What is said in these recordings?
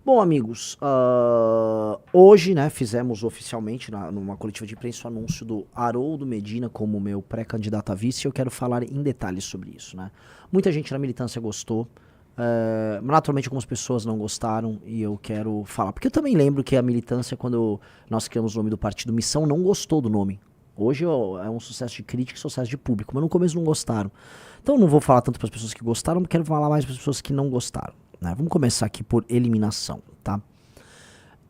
Bom, amigos, hoje, né, fizemos oficialmente, numa coletiva de imprensa, o anúncio do Haroldo Medina como meu pré-candidato a vice, e eu quero falar em detalhes sobre isso, né. Muita gente na militância gostou, naturalmente algumas pessoas não gostaram, e eu quero falar, porque eu também lembro que a militância, quando nós criamos o nome do partido Missão, não gostou do nome. Hoje é um sucesso de crítica e sucesso de público, mas no começo não gostaram. Então eu não vou falar tanto para as pessoas que gostaram, quero falar mais para as pessoas que não gostaram. Né? Vamos começar aqui por eliminação, tá?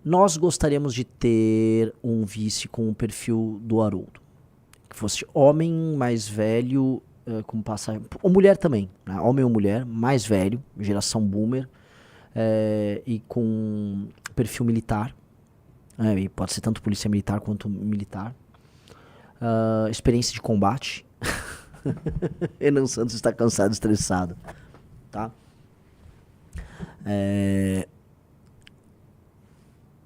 Nós gostaríamos de ter um vice com o perfil do Haroldo. Que fosse homem, mais velho, com passagem... Ou mulher também, né? Homem ou mulher, mais velho, geração boomer, e com perfil militar. E pode ser tanto polícia militar quanto militar. Experiência de combate. Renan Santos está cansado, estressado, tá?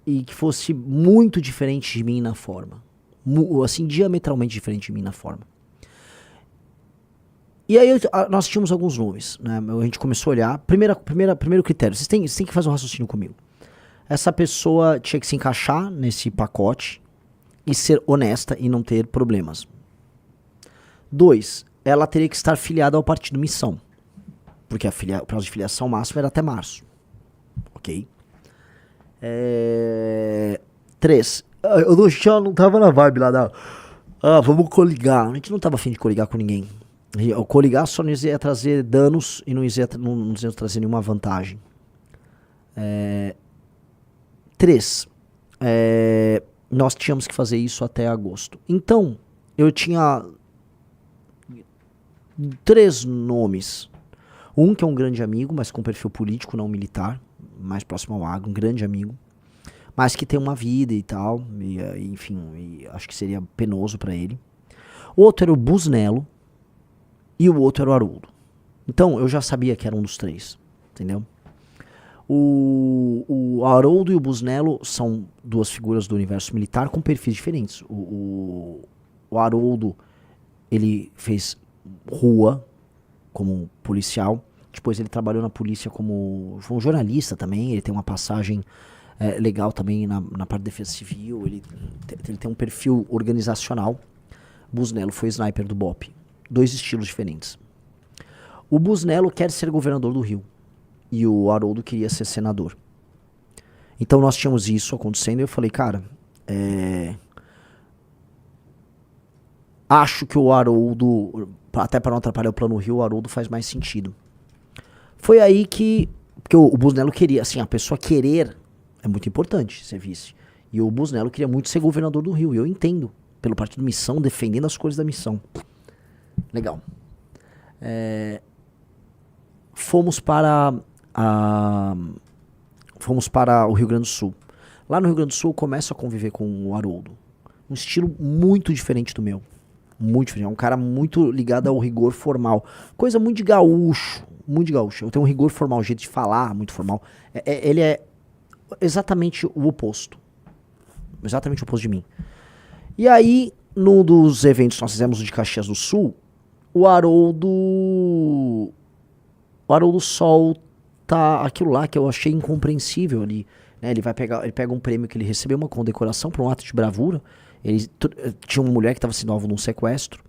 E que fosse muito diferente de mim na forma, assim, diametralmente diferente de mim na forma. E aí nós tínhamos alguns nomes, né? A gente começou a olhar. Primeiro critério, vocês têm que fazer um raciocínio comigo. Essa pessoa tinha que se encaixar nesse pacote e ser honesta e não ter problemas. 2, ela teria que estar filiada ao partido Missão, porque o prazo de filiação máximo era até março. Ok? 3, eu já não tava na vibe lá da... vamos coligar. A gente não tava afim de coligar com ninguém. O coligar só nos ia trazer danos e não nos ia trazer nenhuma vantagem. 3, nós tínhamos que fazer isso até agosto. Então, eu tinha 3 nomes. Um que é um grande amigo, mas com perfil político, não militar, mais próximo ao agro, um grande amigo, mas que tem uma vida e tal, enfim, acho que seria penoso pra ele. O outro era o Busnello e o outro era o Haroldo. Então, eu já sabia que era um dos 3, entendeu? O Haroldo e o Busnello são 2 figuras do universo militar com perfis diferentes. O Haroldo, ele fez rua como policial, depois ele trabalhou na polícia como um jornalista também, ele tem uma passagem legal também na parte de defesa civil, ele tem um perfil organizacional. Busnello foi sniper do BOPE, 2 estilos diferentes. O Busnello quer ser governador do Rio, e o Haroldo queria ser senador. Então nós tínhamos isso acontecendo e eu falei, cara, acho que o Haroldo, até para não atrapalhar o plano Rio, o Haroldo faz mais sentido. Foi aí porque o Busnello queria, assim, a pessoa querer é muito importante ser vice. E o Busnello queria muito ser governador do Rio, e eu entendo, pelo partido Missão, defendendo as cores da Missão. Legal. Fomos para o Rio Grande do Sul. Lá no Rio Grande do Sul eu começo a conviver com o Haroldo. Um estilo muito diferente do meu. Muito diferente. É um cara muito ligado ao rigor formal. Coisa muito de gaúcho. Muito de gaúcho. Eu tenho um rigor formal, um jeito de falar muito formal. Ele é exatamente o oposto. Exatamente o oposto de mim. E aí, num dos eventos que nós fizemos de Caxias do Sul, o Haroldo solta aquilo lá que eu achei incompreensível ali. Né? Ele pega um prêmio que ele recebeu, uma condecoração por um ato de bravura. Tinha uma mulher que estava sendo alvo de um sequestro.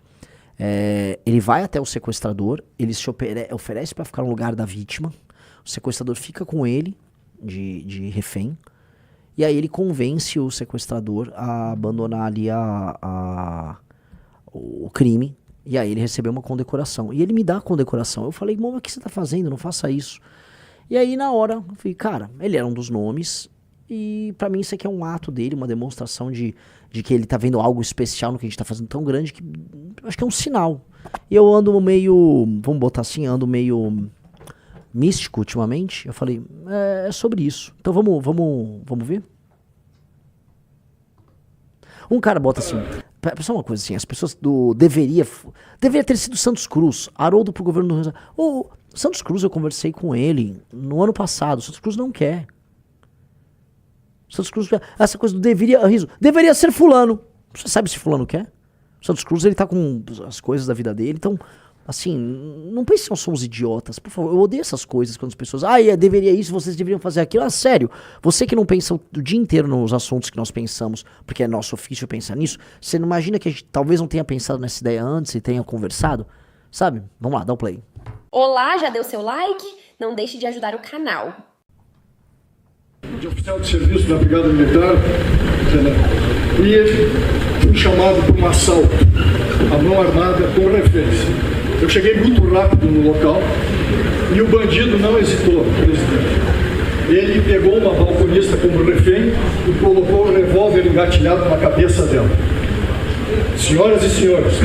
Ele vai até o sequestrador, ele se oferece para ficar no lugar da vítima. O sequestrador fica com ele de refém. E aí ele convence o sequestrador a abandonar ali o crime. E aí ele recebeu uma condecoração. E ele me dá a condecoração. Eu falei, mano, o que você tá fazendo? Não faça isso. E aí na hora, eu falei, cara, ele era um dos nomes. E pra mim isso aqui é um ato dele, uma demonstração de que ele tá vendo algo especial no que a gente tá fazendo tão grande que acho que é um sinal. E eu ando meio, vamos botar assim, ando meio místico ultimamente. Eu falei, é sobre isso. Então vamos ver? Um cara bota assim, só uma coisa assim, as pessoas deveria ter sido Santos Cruz, Haroldo pro governo do Rio. O Santos Cruz, eu conversei com ele no ano passado, o Santos Cruz não quer. Santos Cruz, essa coisa do deveria ser fulano. Você sabe se fulano quer? O Santos Cruz, ele tá com as coisas da vida dele, então Assim, não pense que nós somos idiotas. Por favor, eu odeio essas coisas quando as pessoas... deveria isso, vocês deveriam fazer aquilo. Ah, sério, você que não pensa o dia inteiro nos assuntos que nós pensamos, porque é nosso ofício pensar nisso, você não imagina que a gente talvez não tenha pensado nessa ideia antes e tenha conversado? Sabe? Vamos lá, dá o play. Olá, já deu seu like? Não deixe de ajudar o canal. De oficial de serviço da Brigada Militar, e fui chamado para um assalto à mão armada com reféns. Eu cheguei muito rápido no local e o bandido não hesitou, presidente. Ele pegou uma balconista como refém e colocou o revólver engatilhado na cabeça dela. Senhoras e senhores,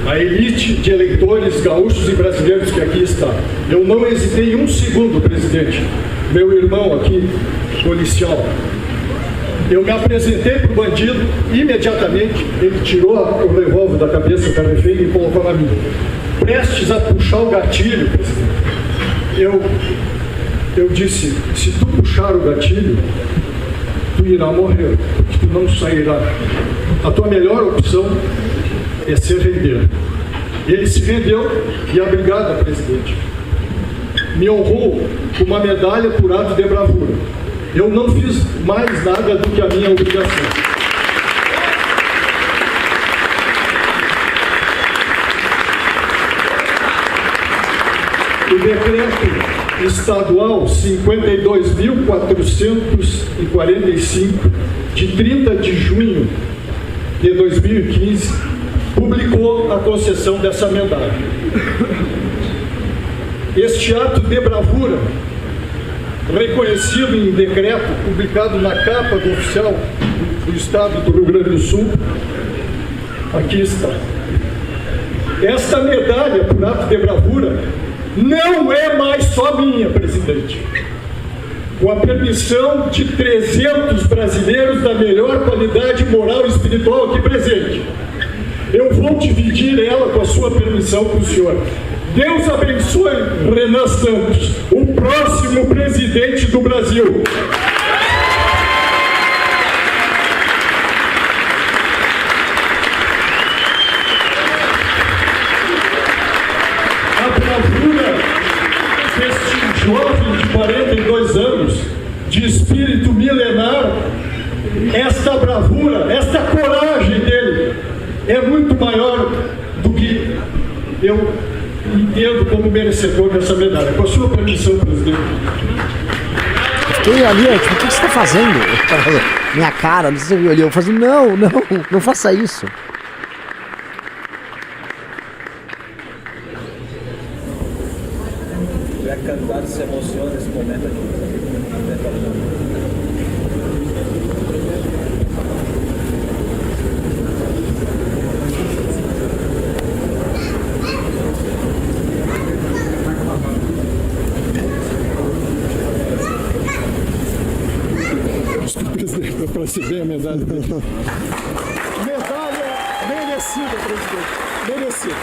a elite de eleitores gaúchos e brasileiros que aqui está, eu não hesitei um segundo, presidente. Meu irmão aqui, policial, eu me apresentei para o bandido, imediatamente ele tirou o revólver da cabeça da refém e colocou na minha. Prestes a puxar o gatilho, eu disse, se tu puxar o gatilho, tu irá morrer, porque tu não sairá. A tua melhor opção é se render. Ele se rendeu e a brigada, presidente, me honrou com uma medalha por ato de bravura. Eu não fiz mais nada do que a minha obrigação. O decreto estadual 52.445, de 30 de junho de 2015, publicou a concessão dessa medalha. Este ato de bravura, reconhecido em decreto publicado na capa do oficial do Estado do Rio Grande do Sul, aqui está. Esta medalha por ato de bravura não é mais só minha, presidente. Com a permissão de 300 brasileiros da melhor qualidade moral e espiritual aqui presente, eu vou dividir ela, com a sua permissão, com o senhor. Deus abençoe Renan Santos, o próximo presidente do Brasil. A bravura deste jovem de 42 anos, de espírito milenar, esta bravura, esta coragem dele é muito maior do que eu entendo como merecedor dessa medalha. Com a sua permissão, presidente. Fiquei ali, tipo, o que você está fazendo? Minha cara, não sei se você viu ali. Eu falei, não faça isso. O candidato se emociona nesse momento aqui. Para receber a medalha dele. Medalha merecida, presidente. Merecida.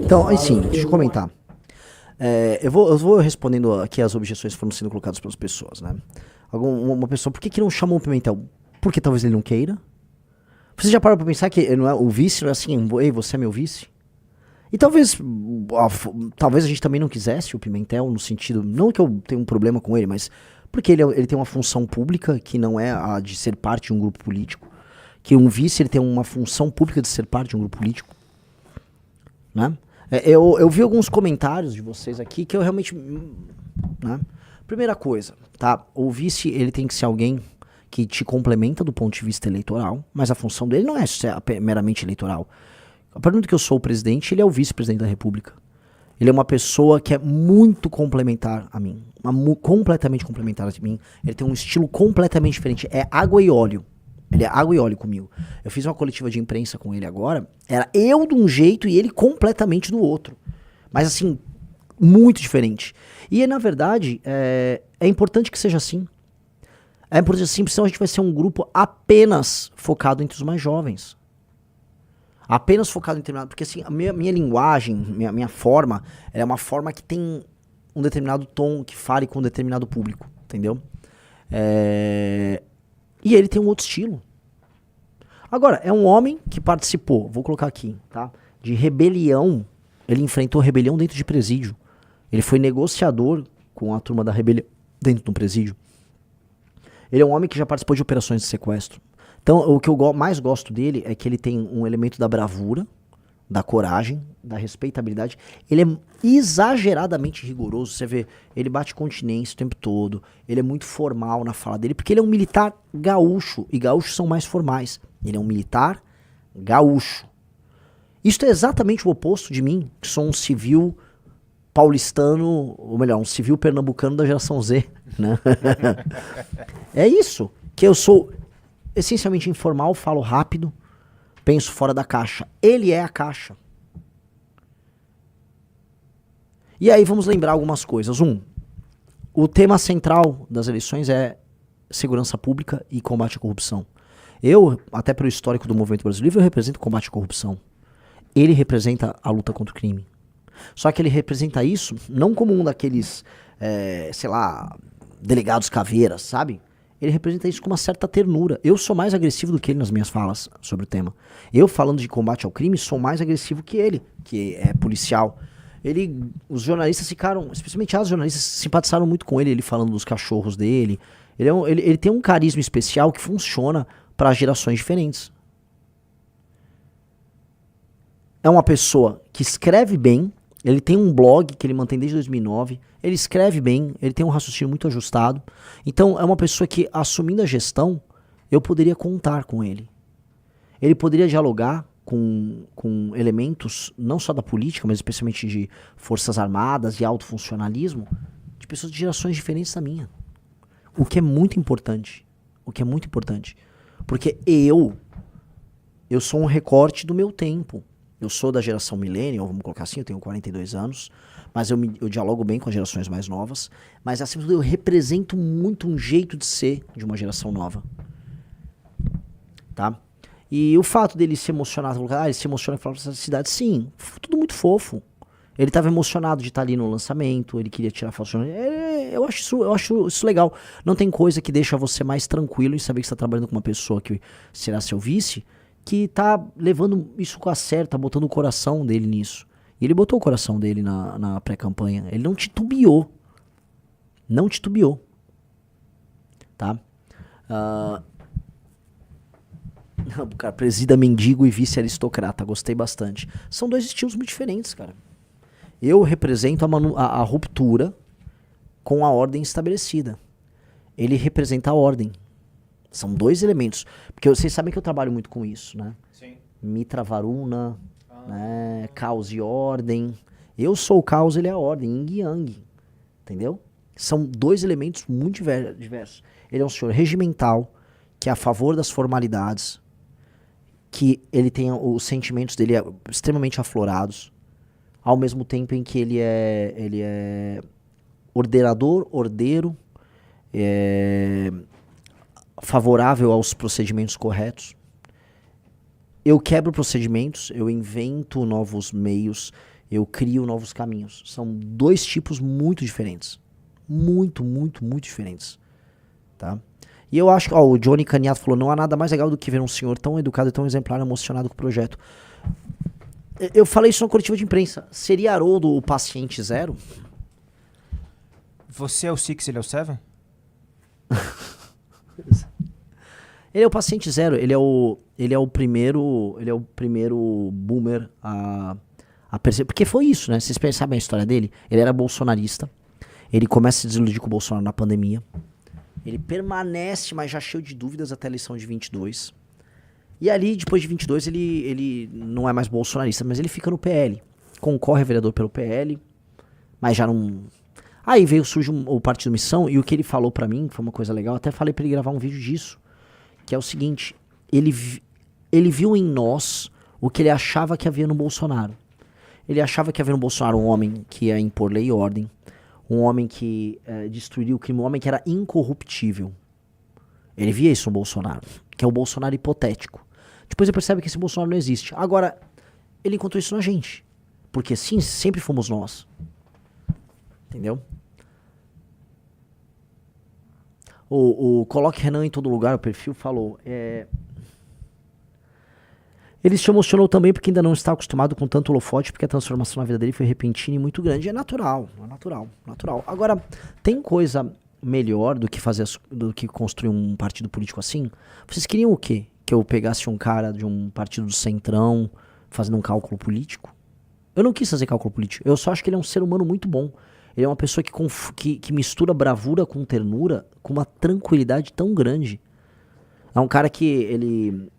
Então, assim, deixa eu comentar. Eu vou respondendo aqui as objeções que foram sendo colocadas pelas pessoas, né? Uma pessoa, por que não chamou o Pimentel? Porque talvez ele não queira. Você já parou pra pensar que não é, o vice não é assim, ei, você é meu vice? E talvez a gente também não quisesse o Pimentel, no sentido, não que eu tenha um problema com ele, mas porque ele tem uma função pública que não é a de ser parte de um grupo político. Que um vice ele tem uma função pública de ser parte de um grupo político. Né? Eu vi alguns comentários de vocês aqui que eu realmente... Né? Primeira coisa, tá? O vice ele tem que ser alguém que te complementa do ponto de vista eleitoral, mas a função dele não é meramente eleitoral. A partir do que eu sou o presidente, ele é o vice-presidente da República. Ele é uma pessoa que é muito complementar a mim. Completamente complementar a mim. Ele tem um estilo completamente diferente. É água e óleo. Ele é água e óleo comigo. Eu fiz uma coletiva de imprensa com ele agora. Era eu de um jeito e ele completamente do outro. Mas assim, muito diferente. E na verdade, é importante que seja assim. É importante assim, porque senão a gente vai ser um grupo apenas focado entre os mais jovens. Apenas focado em determinado... Porque assim, a minha linguagem, minha forma, é uma forma que tem um determinado tom, que fale com um determinado público, entendeu? E ele tem um outro estilo. Agora, é um homem que participou, vou colocar aqui, tá? De rebelião. Ele enfrentou rebelião dentro de presídio. Ele foi negociador com a turma da rebelião dentro de um presídio. Ele é um homem que já participou de operações de sequestro. Então, o que eu mais gosto dele é que ele tem um elemento da bravura, da coragem, da respeitabilidade. Ele é exageradamente rigoroso. Você vê, ele bate continência o tempo todo. Ele é muito formal na fala dele, porque ele é um militar gaúcho. E gaúchos são mais formais. Ele é um militar gaúcho. Isso é exatamente o oposto de mim, que sou um civil paulistano, ou melhor, um civil pernambucano da geração Z, né? É isso, que eu sou essencialmente informal, falo rápido, penso fora da caixa. Ele é a caixa. E aí vamos lembrar algumas coisas. O tema central das eleições é segurança pública e combate à corrupção. Eu, até pelo histórico do movimento brasileiro, eu represento o combate à corrupção. Ele representa a luta contra o crime. Só que ele representa isso não como um daqueles, sei lá, delegados caveiras, sabe? Ele representa isso com uma certa ternura. Eu sou mais agressivo do que ele nas minhas falas sobre o tema. Eu, falando de combate ao crime, sou mais agressivo que ele, que é policial. Os jornalistas ficaram, especialmente as jornalistas, simpatizaram muito com ele falando dos cachorros dele. Ele tem um carisma especial que funciona para gerações diferentes. É uma pessoa que escreve bem, ele tem um blog que ele mantém desde 2009, ele escreve bem, ele tem um raciocínio muito ajustado. Então é uma pessoa que, assumindo a gestão, eu poderia contar com ele. Ele poderia dialogar com elementos, não só da política, mas especialmente de forças armadas e alto funcionalismo, de pessoas de gerações diferentes da minha. O que é muito importante. O que é muito importante. Porque eu sou um recorte do meu tempo. Eu sou da geração millennial, vamos colocar assim, eu tenho 42 anos, mas eu dialogo bem com as gerações mais novas, mas acima de tudo eu represento muito um jeito de ser de uma geração nova. Tá? E o fato dele se emocionar, ele se emociona e fala pra essa cidade, sim, tudo muito fofo. Ele estava emocionado de estar ali no lançamento, ele queria tirar foto. Eu acho isso legal. Não tem coisa que deixa você mais tranquilo em saber que você está trabalhando com uma pessoa que será seu vice, que tá levando isso com a sério, tá botando o coração dele nisso. E ele botou o coração dele na pré-campanha. Ele não titubeou. Não titubeou. Tá? Cara, presida mendigo e vice-aristocrata. Gostei bastante. São dois estilos muito diferentes, cara. Eu represento a ruptura com a ordem estabelecida. Ele representa a ordem. São dois elementos. Porque vocês sabem que eu trabalho muito com isso, né? Sim. Mitra Varuna, né? Caos e ordem. Eu sou o caos, ele é a ordem. Yin e Yang. Entendeu? São dois elementos muito diversos. Ele é um senhor regimental, que é a favor das formalidades, que ele tem os sentimentos dele extremamente aflorados, ao mesmo tempo em que ele é ordenador, ordeiro, favorável aos procedimentos corretos. Eu quebro procedimentos, eu invento novos meios, eu crio novos caminhos. São dois tipos muito diferentes. Muito, muito, muito diferentes. Tá? E eu acho que o Johnny Caniato falou, não há nada mais legal do que ver um senhor tão educado e tão exemplar, emocionado com o projeto. Eu falei isso na coletiva de imprensa. Seria Haroldo o paciente zero? Você é o Six, ele é o Seven? Ele é o paciente zero, ele é o primeiro boomer a perceber, porque foi isso, né? Vocês sabem a história dele? Ele era bolsonarista, ele começa a se desiludir com o Bolsonaro na pandemia, ele permanece, mas já cheio de dúvidas até a eleição de 22, e ali, depois de 22, ele não é mais bolsonarista, mas ele fica no PL, concorre a vereador pelo PL, mas já não... Aí surge o Partido Missão, e o que ele falou pra mim, foi uma coisa legal, até falei pra ele gravar um vídeo disso, que é o seguinte, ele viu em nós o que ele achava que havia no Bolsonaro. Ele achava que havia no Bolsonaro um homem que ia impor lei e ordem, um homem que destruiria o crime, um homem que era incorruptível. Ele via isso no Bolsonaro, que é o Bolsonaro hipotético. Depois ele percebe que esse Bolsonaro não existe. Agora, ele encontrou isso na gente, porque sim, sempre fomos nós. Entendeu? O Coloque Renan em Todo Lugar, o perfil, falou. Ele se emocionou também porque ainda não está acostumado com tanto holofote, porque a transformação na vida dele foi repentina e muito grande. É natural. Agora, tem coisa melhor do que construir um partido político assim? Vocês queriam o quê? Que eu pegasse um cara de um partido do Centrão fazendo um cálculo político? Eu não quis fazer cálculo político. Eu só acho que ele é um ser humano muito bom. Ele é uma pessoa que mistura bravura com ternura com uma tranquilidade tão grande. É um cara que ele,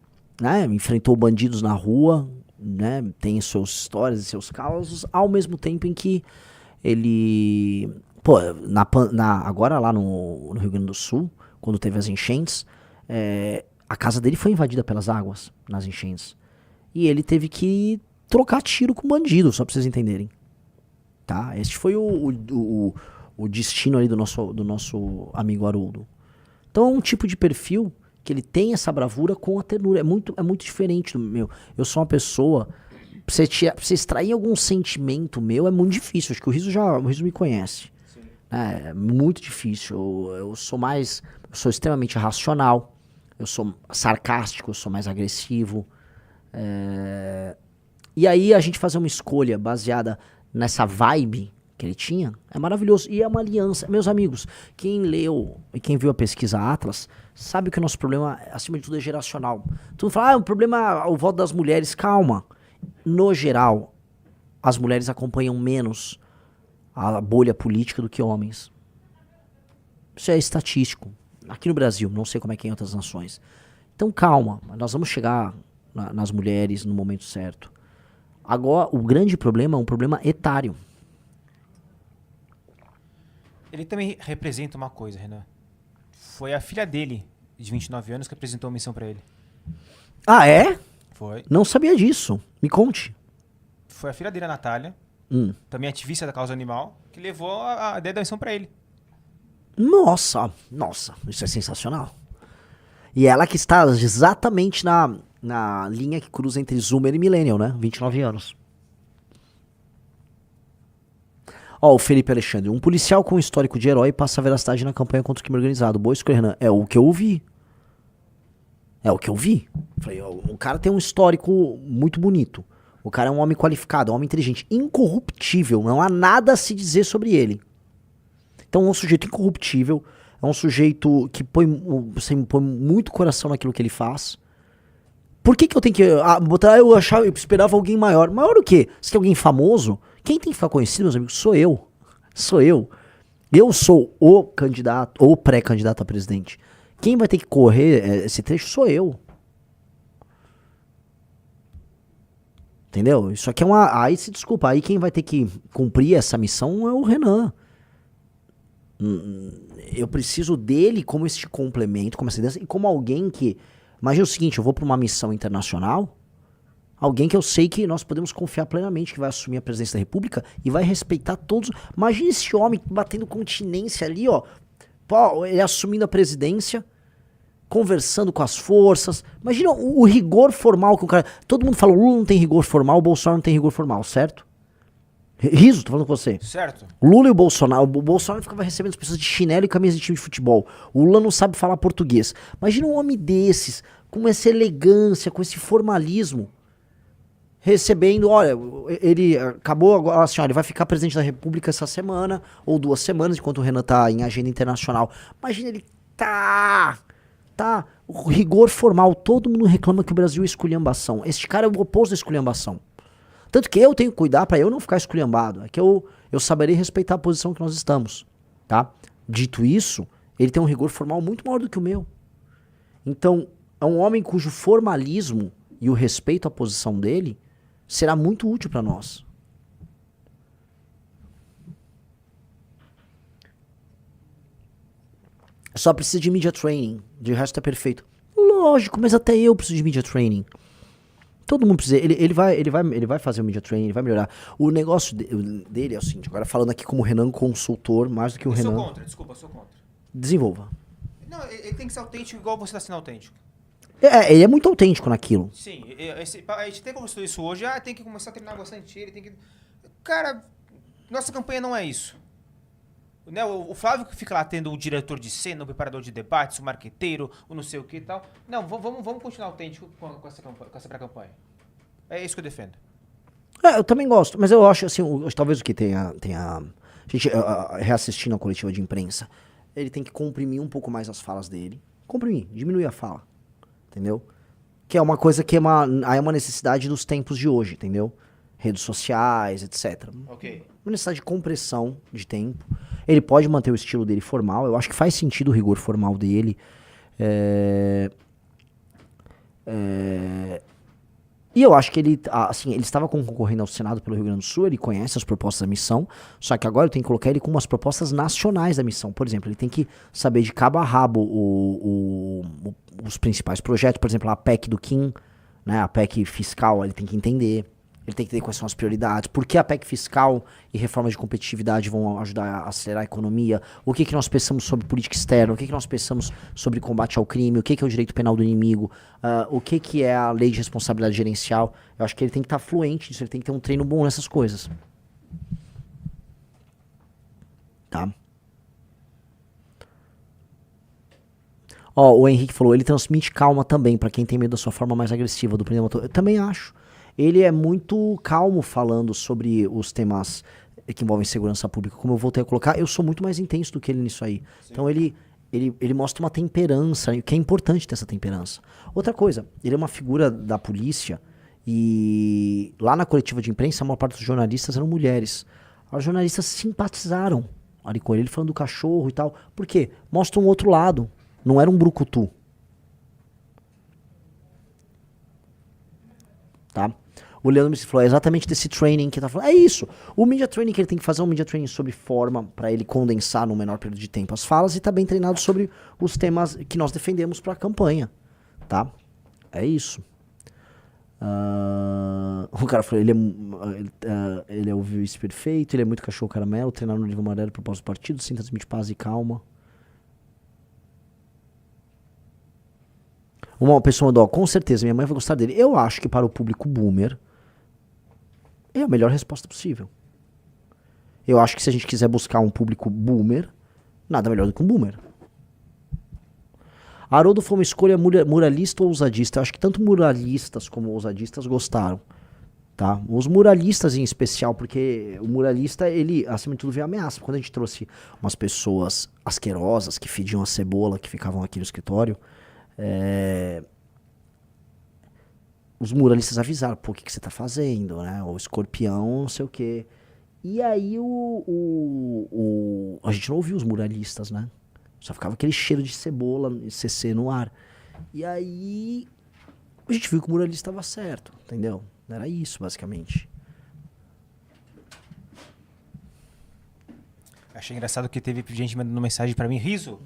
né, enfrentou bandidos na rua, né, tem suas histórias e seus causos, ao mesmo tempo em que ele... Pô, agora lá no Rio Grande do Sul, quando teve as enchentes, a casa dele foi invadida pelas águas nas enchentes. E ele teve que trocar tiro com bandido, só pra vocês entenderem. Tá? Este foi o destino ali do nosso amigo Haroldo. Então é um tipo de perfil que ele tem essa bravura com a ternura. É muito diferente do meu. Eu sou uma pessoa... Pra você extrair algum sentimento meu é muito difícil. Acho que o Riso me conhece. É muito difícil. Eu sou extremamente racional. Eu sou sarcástico, eu sou mais agressivo. E aí a gente fazer uma escolha baseada nessa vibe que ele tinha é maravilhoso. E é uma aliança. Meus amigos, quem leu e quem viu a pesquisa Atlas sabe que o nosso problema, acima de tudo, é geracional. Tu fala, o problema é o voto das mulheres. Calma. No geral, as mulheres acompanham menos a bolha política do que homens. Isso é estatístico. Aqui no Brasil, não sei como é que é em outras nações. Então calma, nós vamos chegar nas mulheres no momento certo. Agora, o grande problema é um problema etário. Ele também representa uma coisa, Renan. Foi a filha dele, de 29 anos, que apresentou a missão pra ele. Ah, é? Foi. Não sabia disso. Me conte. Foi a filha dele, a Natália, também ativista da causa animal, que levou a ideia da missão pra ele. Nossa, isso é sensacional. E ela que está exatamente na linha que cruza entre Zoomer e Millennial, né? 29 anos. Ó, o Felipe Alexandre. Um policial com histórico de herói passa a veracidade na campanha contra o crime organizado. Boa escolha, Renan. É o que eu vi. Falei, ó, o cara tem um histórico muito bonito. O cara é um homem qualificado, um homem inteligente, incorruptível. Não há nada a se dizer sobre ele. Então é um sujeito incorruptível. É um sujeito que põe muito coração naquilo que ele faz. Por que eu tenho que botar? Eu esperava alguém maior. Maior o quê? Você quer alguém famoso? Quem tem que ficar conhecido, meus amigos, sou eu. Eu sou o candidato, ou pré-candidato a presidente. Quem vai ter que correr esse trecho sou eu. Entendeu? Isso aqui é uma... Aí se desculpa, aí quem vai ter que cumprir essa missão é o Renan. Eu preciso dele como este complemento, como essa ideia, e como alguém que... Imagina o seguinte, eu vou para uma missão internacional, alguém que eu sei que nós podemos confiar plenamente que vai assumir a presidência da República e vai respeitar todos... Imagina esse homem batendo continência ali, ó. Pô, ele assumindo a presidência, conversando com as forças. Imagina o rigor formal que o cara... Todo mundo fala, o Lula não tem rigor formal, o Bolsonaro não tem rigor formal, certo? Riso, tô falando com você. Certo. Lula e o Bolsonaro ficava recebendo as pessoas de chinelo e camisa de time de futebol. O Lula não sabe falar português. Imagina um homem desses, com essa elegância, com esse formalismo, recebendo, olha, ele acabou agora, assim, olha, ele vai ficar presidente da República essa semana, ou 2 semanas, enquanto o Renan tá em agenda internacional. Imagina ele o rigor formal, todo mundo reclama que o Brasil é esculhambação. Este cara é o oposto da esculhambação. Tanto que eu tenho que cuidar pra eu não ficar esculhambado. É que eu saberei respeitar a posição que nós estamos, tá? Dito isso, ele tem um rigor formal muito maior do que o meu. Então, é um homem cujo formalismo e o respeito à posição dele será muito útil pra nós. Só precisa de media training, de resto é perfeito. Lógico, mas até eu preciso de media training. Todo mundo precisa, ele vai fazer o media training, ele vai melhorar. O negócio dele é o seguinte, agora falando aqui como Renan consultor, mais do que o Renan... Eu sou contra. Desenvolva. Não, ele tem que ser autêntico igual você está sendo autêntico. Ele é muito autêntico naquilo. Sim, a gente tem conversado isso hoje, tem que começar a treinar bastante ele, tem que... Cara, nossa campanha não é isso. Né, o Flávio que fica lá tendo o diretor de cena, o preparador de debates, o marqueteiro, o não sei o que e tal. Não, vamos continuar autêntico com essa pré-campanha. É isso que eu defendo. Eu também gosto, mas eu acho assim, talvez o que tenha a gente reassistindo a coletiva de imprensa, ele tem que comprimir um pouco mais as falas dele. Comprimir, diminuir a fala, entendeu? Que é uma coisa que é uma necessidade dos tempos de hoje, entendeu? Redes sociais, etc. Ok. Uma necessidade de compressão de tempo. Ele pode manter o estilo dele formal. Eu acho que faz sentido o rigor formal dele. E eu acho que ele estava concorrendo ao Senado pelo Rio Grande do Sul, ele conhece as propostas da missão, só que agora eu tenho que colocar ele com umas propostas nacionais da missão. Por exemplo, ele tem que saber de cabo a rabo os principais projetos, por exemplo, a PEC do Kim, né, a PEC fiscal, ele tem que entender. Ele tem que entender quais são as prioridades, por que a PEC fiscal e reforma de competitividade vão ajudar a acelerar a economia, o que nós pensamos sobre política externa, o que nós pensamos sobre combate ao crime, o que é o direito penal do inimigo, o que é a lei de responsabilidade gerencial. Eu acho que ele tem que estar fluente nisso, ele tem que ter um treino bom nessas coisas. Tá? Ó, o Henrique falou, ele transmite calma também, pra quem tem medo da sua forma mais agressiva do primeiro motor. Eu também acho. Ele é muito calmo falando sobre os temas que envolvem segurança pública. Como eu voltei a colocar, eu sou muito mais intenso do que ele nisso aí. Sim. Então ele mostra uma temperança, que é importante ter essa temperança. Outra coisa, ele é uma figura da polícia e lá na coletiva de imprensa a maior parte dos jornalistas eram mulheres. Os jornalistas simpatizaram ali com ele falando do cachorro e tal. Por quê? Mostra um outro lado. Não era um brucutu. Tá? O Leandro me falou, é exatamente desse training que tá falando. É isso. O media training que ele tem que fazer é um media training sobre forma, pra ele condensar no menor período de tempo as falas e tá bem treinado sobre os temas que nós defendemos pra campanha. Tá? É isso. O cara falou, ele é o vice perfeito, ele é muito cachorro caramelo, treinar no nível amarelo, propósito do partido, sim, transmite paz e calma. Uma pessoa mandou, com certeza, minha mãe vai gostar dele. Eu acho que para o público boomer é a melhor resposta possível. Eu acho que se a gente quiser buscar um público boomer, nada melhor do que um boomer. Haroldo foi uma escolha muralista ou ousadista. Eu acho que tanto muralistas como ousadistas gostaram. Tá? Os muralistas em especial, porque o muralista, ele, acima de tudo, vê ameaça. Quando a gente trouxe umas pessoas asquerosas que fediam a cebola, que ficavam aqui no escritório, os muralistas avisaram, pô, o que você tá fazendo, né? O escorpião, não sei o quê. E aí a gente não ouvia os muralistas, né? Só ficava aquele cheiro de cebola e CC no ar. E aí a gente viu que o muralista estava certo, entendeu? Era isso, basicamente. Achei engraçado que teve gente mandando mensagem pra mim, Riso,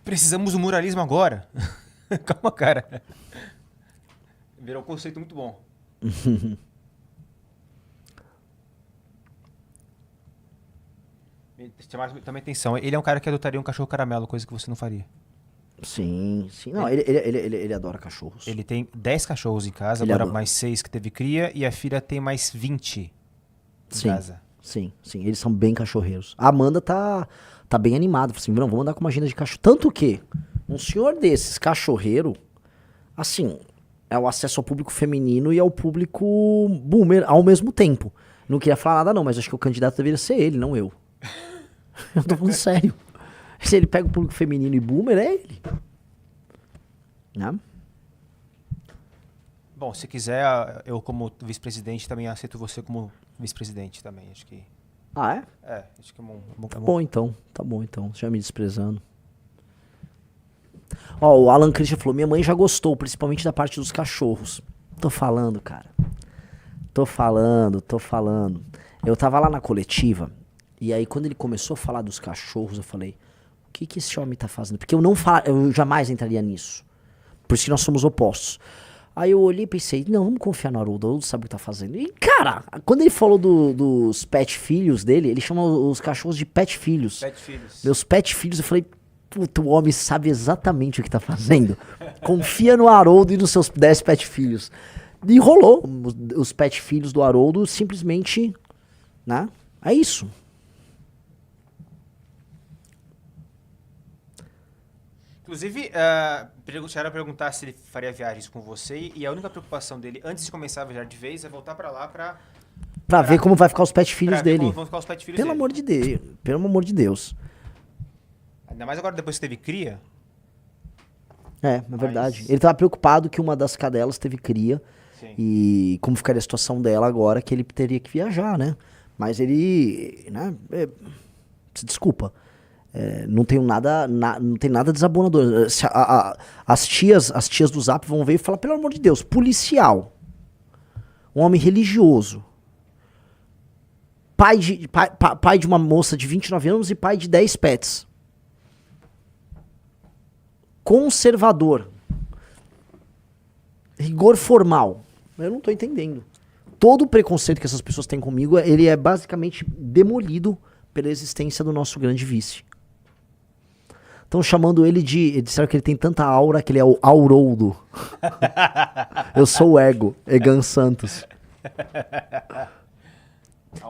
precisamos do muralismo agora. Calma, cara. Virou um conceito muito bom. Chamar também atenção. Ele é um cara que adotaria um cachorro caramelo, coisa que você não faria. Sim, sim. Não, ele adora cachorros. Ele tem 10 cachorros em casa, agora mais 6 que teve cria, e a filha tem mais 20 em casa. Sim. Eles são bem cachorreiros. A Amanda tá bem animada. Assim, não, vamos andar com uma agenda de cachorro. Tanto que um senhor desses, cachorreiro, assim, é o acesso ao público feminino e ao público boomer ao mesmo tempo. Não queria falar nada não, mas acho que o candidato deveria ser ele, não eu. Eu tô falando sério. Se ele pega o público feminino e boomer, é ele. Né? Bom, se quiser, eu como vice-presidente também aceito você como vice-presidente também, acho que... Ah, é? É, acho que é bom. Tá bom então, já me desprezando. Ó, o Alan Christian falou, minha mãe já gostou, principalmente da parte dos cachorros. Tô falando, cara. Tô falando. Eu tava lá na coletiva, e aí quando ele começou a falar dos cachorros, eu falei, o que esse homem tá fazendo? Porque eu jamais entraria nisso. Por isso que nós somos opostos. Aí eu olhei e pensei, não, vamos confiar no Haroldo, o Haroldo sabe o que tá fazendo. E, cara, quando ele falou dos pet filhos dele, ele chama os cachorros de pet filhos. Pet filhos. Meus pet filhos, eu falei, puta, o homem sabe exatamente o que tá fazendo. Confia no Haroldo e nos seus 10 pet filhos. E rolou. Os pet filhos do Haroldo simplesmente, né? É isso. Inclusive, chegaram a perguntar se ele faria viagens com você, e a única preocupação dele, antes de começar a viajar de vez, é voltar pra lá Pra ver como vai ficar os pet filhos pra ver dele. como vão ficar os pet filhos Pelo dele. amor de Deus. Pelo amor de Deus. Ainda mais agora, depois que teve cria. É verdade. Ele tava preocupado que uma das cadelas teve cria. Sim. E como ficaria a situação dela agora, que ele teria que viajar, né? Mas ele, né? Desculpa. Não tem nada desabonador. As tias do Zap vão ver e falar, pelo amor de Deus, policial, um homem religioso, pai de uma moça de 29 anos e pai de 10 pets, conservador, rigor formal. Eu não tô entendendo. Todo o preconceito que essas pessoas têm comigo, ele é basicamente demolido pela existência do nosso grande vice. Estão chamando ele de... Disseram que ele tem tanta aura que ele é o Auroldo. Eu sou o Ego, Egan Santos.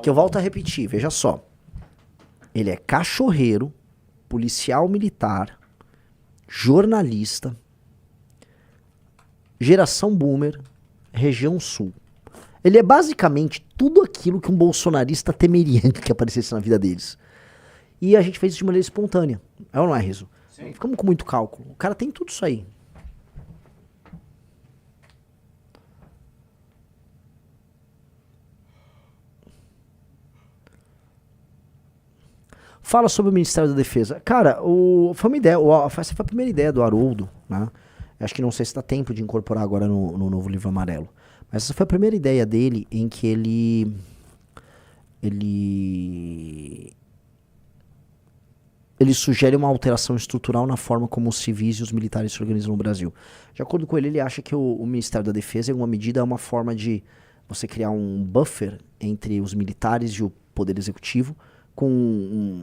Que eu volto a repetir, veja só. Ele é cachorreiro, policial militar, jornalista, geração boomer, região sul. Ele é basicamente tudo aquilo que um bolsonarista temeria que aparecesse na vida deles. E a gente fez isso de maneira espontânea. É ou não é, Riso? Sim. Ficamos com muito cálculo. O cara tem tudo isso aí. Fala sobre o Ministério da Defesa. Cara, foi uma ideia. Essa foi a primeira ideia do Haroldo, né? Acho que não sei se dá tempo de incorporar agora no novo livro amarelo. Mas essa foi a primeira ideia dele em que ele sugere uma alteração estrutural na forma como os civis e os militares se organizam no Brasil. De acordo com ele, ele acha que o Ministério da Defesa, em alguma medida, é uma forma de você criar um buffer entre os militares e o Poder Executivo, com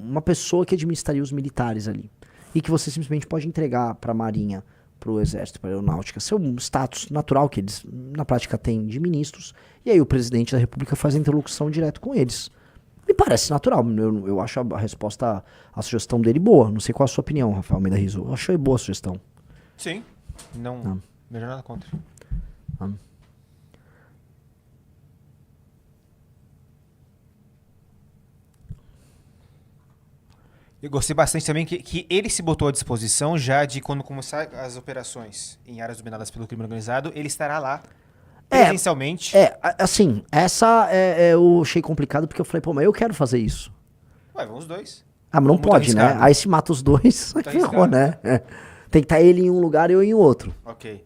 uma pessoa que administraria os militares ali. E que você simplesmente pode entregar para a Marinha, para o Exército, para a Aeronáutica, seu status natural que eles, na prática, têm de ministros, e aí o presidente da República faz a interlocução direto com eles. Me parece natural. Eu acho a resposta, a sugestão dele boa. Não sei qual a sua opinião, Rafael Almeida Rizzo. Eu achei boa a sugestão. Sim. Não. Melhor nada contra. Eu gostei bastante também que ele se botou à disposição já de quando começar as operações em áreas dominadas pelo crime organizado, ele estará lá presencialmente. Assim, essa eu achei complicado porque eu falei, pô, mas eu quero fazer isso. Ué, vamos os dois. Mas não Muito pode, né? arriscado. Aí se mata os dois, Muito ferrou, arriscado. né? Tem que estar ele em um lugar e eu em outro. Ok.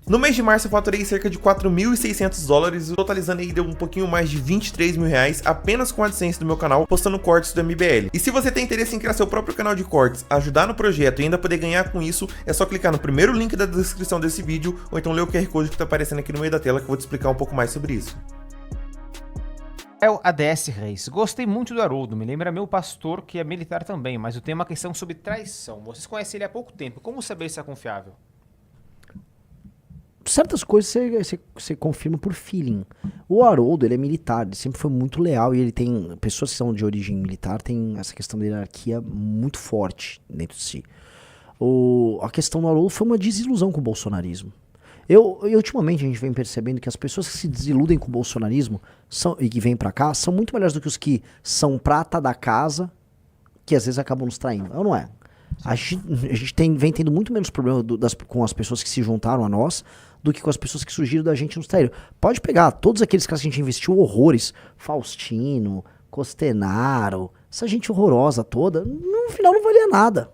No mês de março eu faturei cerca de $4.600, totalizando aí deu um pouquinho mais de R$23 mil apenas com a AdSense do meu canal, postando cortes do MBL. E se você tem interesse em criar seu próprio canal de cortes, ajudar no projeto e ainda poder ganhar com isso, é só clicar no primeiro link da descrição desse vídeo, ou então ler o QR Code que tá aparecendo aqui no meio da tela que eu vou te explicar um pouco mais sobre isso. É o ADS Reis. Gostei muito do Haroldo, me lembra meu pastor que é militar também, mas eu tenho uma questão sobre traição. Vocês conhecem ele há pouco tempo, como saber se é confiável? Certas coisas você confirma por feeling. O Haroldo, ele é militar, ele sempre foi muito leal e ele tem... Pessoas que são de origem militar têm essa questão da hierarquia muito forte dentro de si. A questão do Haroldo foi uma desilusão com o bolsonarismo. E ultimamente a gente vem percebendo que as pessoas que se desiludem com o bolsonarismo e que vêm pra cá são muito melhores do que os que são prata da casa, que às vezes acabam nos traindo. Não é? A gente vem tendo muito menos problema com as pessoas que se juntaram a nós do que com as pessoas que surgiram da gente nos traíram. Pode pegar todos aqueles caras que a gente investiu horrores, Faustino, Costenaro, essa gente horrorosa toda, no final não valia nada.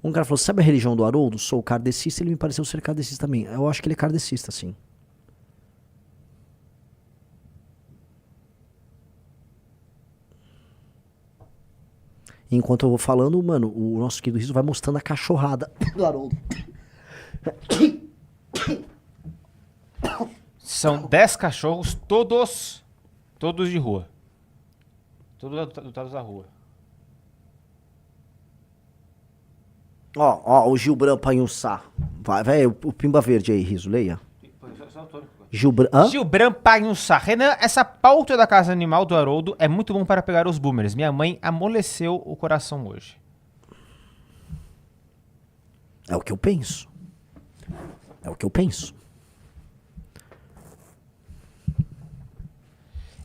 Um cara falou, sabe a religião do Haroldo? Sou kardecista, ele me pareceu ser kardecista também. Eu acho que ele é kardecista, sim. Enquanto eu vou falando, mano, o nosso querido Riso vai mostrando a cachorrada do Haroldo. São 10 cachorros, todos de rua. Todos adotados da rua. Ó, o Gilbran Panhussá. Vai, o Pimba Verde aí, Riso, leia. Só autor. Gilbran Pagnusá. Renan, essa pauta da Casa Animal do Haroldo é muito bom para pegar os boomers. Minha mãe amoleceu o coração hoje. É o que eu penso. É o que eu penso.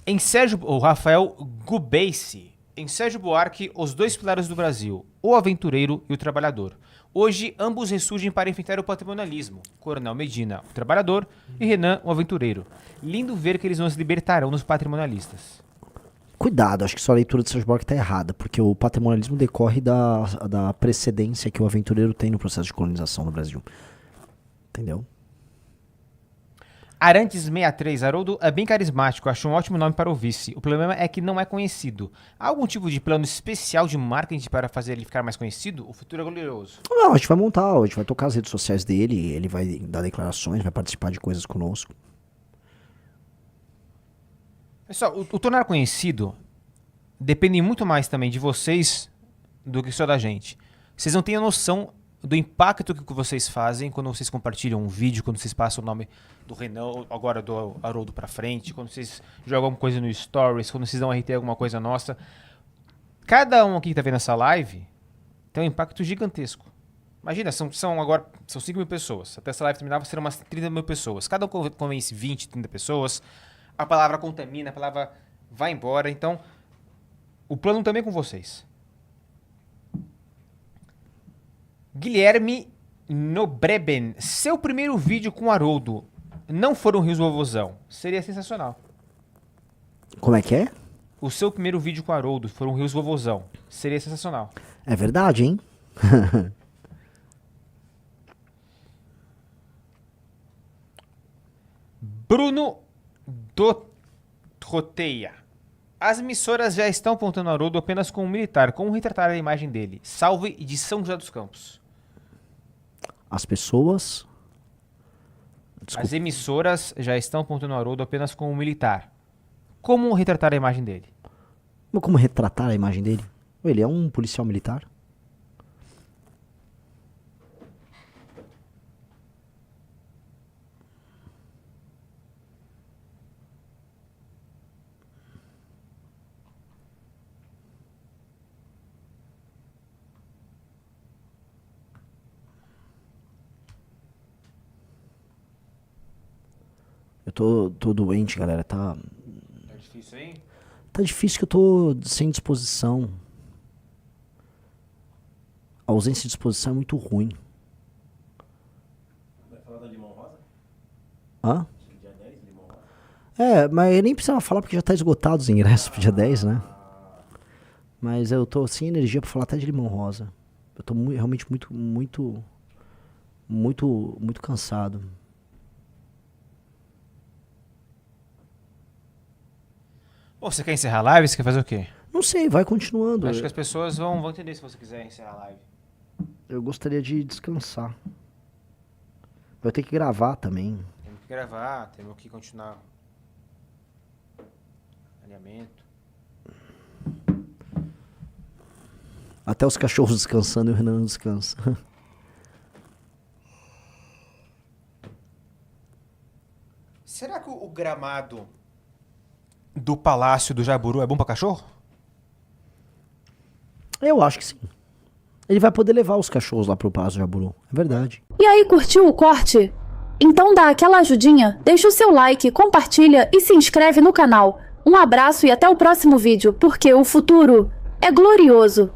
Em Sérgio... O Rafael Gubeice. Em Sérgio Buarque, os dois pilares do Brasil. O aventureiro e o trabalhador. Hoje, ambos ressurgem para enfrentar o patrimonialismo. Coronel Medina, o trabalhador, e Renan, o aventureiro. Lindo ver que eles não se libertarão dos patrimonialistas. Cuidado, acho que sua leitura de Sérgio Buarque está errada, porque o patrimonialismo decorre da precedência que o aventureiro tem no processo de colonização no Brasil. Entendeu? Arantes 63, Haroldo é bem carismático, acho um ótimo nome para o vice. O problema é que não é conhecido. Há algum tipo de plano especial de marketing para fazer ele ficar mais conhecido? O futuro é glorioso. Não, a gente vai montar, a gente vai tocar as redes sociais dele, ele vai dar declarações, vai participar de coisas conosco. Pessoal, o tornar conhecido depende muito mais também de vocês do que só da gente. Vocês não têm a noção do impacto que vocês fazem quando vocês compartilham um vídeo, quando vocês passam o nome do Renan, agora do Haroldo pra frente, quando vocês jogam alguma coisa no Stories, quando vocês dão RT alguma coisa nossa. Cada um aqui que tá vendo essa live tem um impacto gigantesco. Imagina, são 5 mil pessoas. Até essa live terminar, serão umas 30 mil pessoas. Cada um convence 20, 30 pessoas. A palavra contamina, a palavra vai embora. Então, o plano também é com vocês. Guilherme Nobreben, seu primeiro vídeo com Haroldo não for um Rios Vovozão, seria sensacional. Como é que é? O seu primeiro vídeo com Haroldo for um Rios Vovozão, seria sensacional. É verdade, hein? Bruno Dotroteia. As emissoras já estão apontando Haroldo apenas como um militar. Como retratar a imagem dele? Salve de São José dos Campos. As pessoas... Desculpa. As emissoras já estão apontando o Haroldo apenas como um militar. Como retratar a imagem dele? Mas como retratar a imagem dele? Ele é um policial militar? Eu tô doente, galera. Tá difícil, hein? Tá difícil que eu tô sem disposição. A ausência de disposição é muito ruim. Vai falar da Limão Rosa? Hã? Dia 10, Limão Rosa? É, mas eu nem precisava falar porque já tá esgotado os ingressos pro dia 10, né? Mas eu tô sem energia pra falar até de Limão Rosa. Eu tô realmente muito cansado. Pô, você quer encerrar a live? Você quer fazer o quê? Não sei, vai continuando. Acho que as pessoas vão entender se você quiser encerrar a live. Eu gostaria de descansar. Vou ter que gravar também. Temos que gravar, temos que continuar. Alinhamento. Até os cachorros descansando e o Renan não descansa. Será que o gramado do Palácio do Jaburu é bom pra cachorro? Eu acho que sim. Ele vai poder levar os cachorros lá pro Palácio do Jaburu. É verdade. E aí, curtiu o corte? Então dá aquela ajudinha, deixa o seu like, compartilha e se inscreve no canal. Um abraço e até o próximo vídeo, porque o futuro é glorioso.